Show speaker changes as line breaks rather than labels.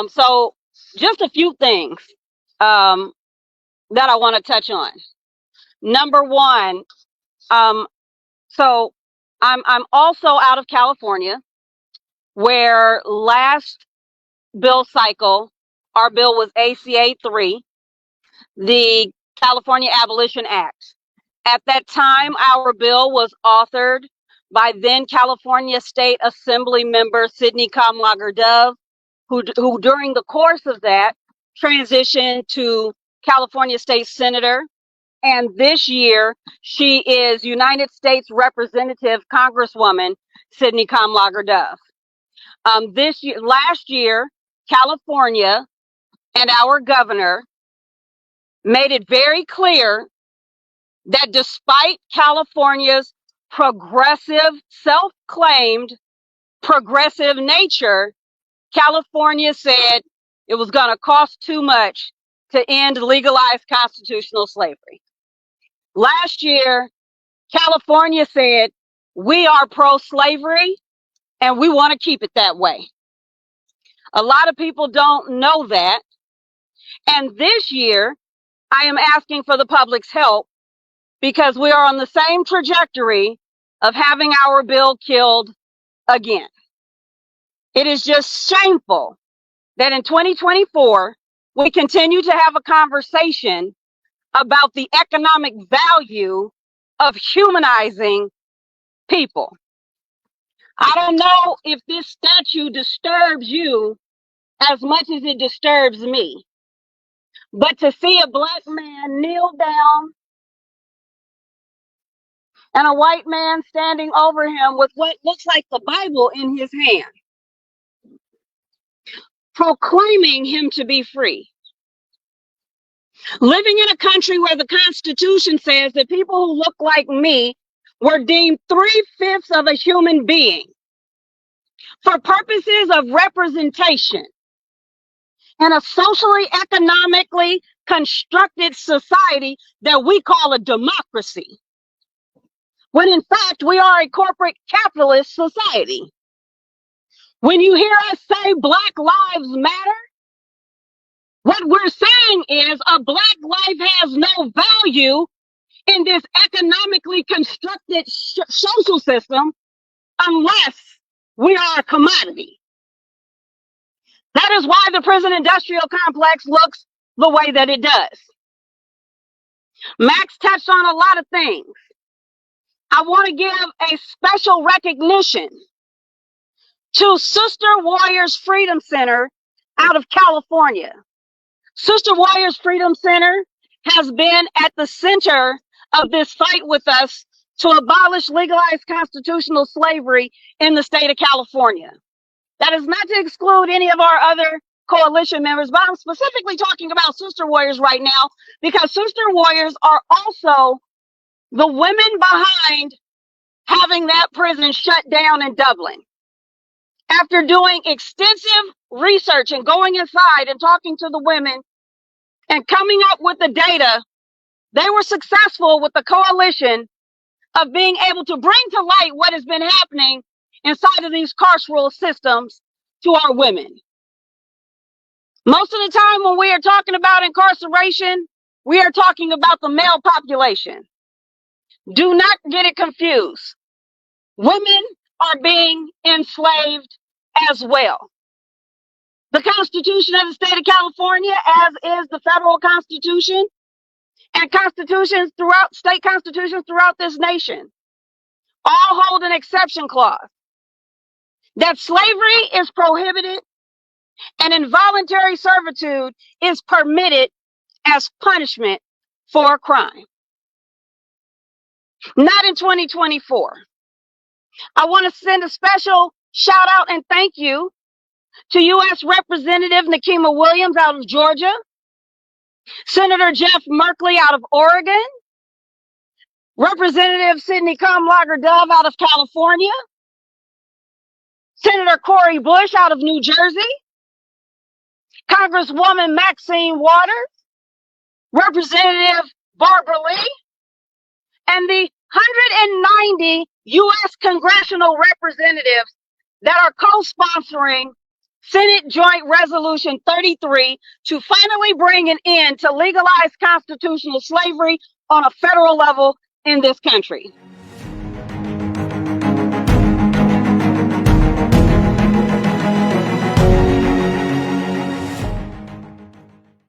So just a few things um, that I want to touch on. Number one, um, so I'm also out of California, where last bill cycle, our bill was ACA 3, the California Abolition Act. At that time, our bill was authored by then California State Assembly member Sydney Kamlager-Dove, who during the course of that transitioned to California State Senator. And this year, she is United States Representative Congresswoman Sydney Kamlager-Dove. Last year, California and our governor made it very clear that despite California's progressive, self-claimed progressive nature, California said it was going to cost too much to end legalized constitutional slavery. Last year, California said, we are pro-slavery and we want to keep it that way. A lot of people don't know that. And this year, I am asking for the public's help because we are on the same trajectory of having our bill killed again. It is just shameful that in 2024, we continue to have a conversation about the economic value of humanizing people. I don't know if this statue disturbs you as much as it disturbs me, but to see a black man kneel down and a white man standing over him with what looks like the Bible in his hand, proclaiming him to be free. Living in a country where the Constitution says that people who look like me were deemed 3/5 of a human being for purposes of representation in a socially, economically constructed society that we call a democracy, when in fact we are a corporate capitalist society. When you hear us say Black Lives Matter, what we're saying is a Black life has no value in this economically constructed social system unless we are a commodity. That is why the prison industrial complex looks the way that it does. Max touched on a lot of things. I want to give a special recognition to Sister Warriors Freedom Center out of California. Sister Warriors Freedom Center has been at the center of this fight with us to abolish legalized constitutional slavery in the state of California. That is not to exclude any of our other coalition members, but I'm specifically talking about Sister Warriors right now because Sister Warriors are also the women behind having that prison shut down in Dublin. After doing extensive research and going inside and talking to the women and coming up with the data, they were successful with the coalition of being able to bring to light what has been happening inside of these carceral systems to our women. Most of the time when we are talking about incarceration, we are talking about the male population. Do not get it confused. Women are being enslaved as well. The Constitution of the state of California, as is the federal Constitution, and constitutions throughout, state constitutions throughout this nation, all hold an exception clause that slavery is prohibited and involuntary servitude is permitted as punishment for a crime. Not in 2024. I want to send a special shout out and thank you to U.S. Representative Nikema Williams out of Georgia, Senator Jeff Merkley out of Oregon, Representative Sydney Kamlager-Dove out of California, Senator Cori Bush out of New Jersey, Congresswoman Maxine Waters, Representative Barbara Lee, and the 190 U.S. congressional representatives that are co-sponsoring Senate Joint Resolution 33 to finally bring an end to legalized constitutional slavery on a federal level in this country.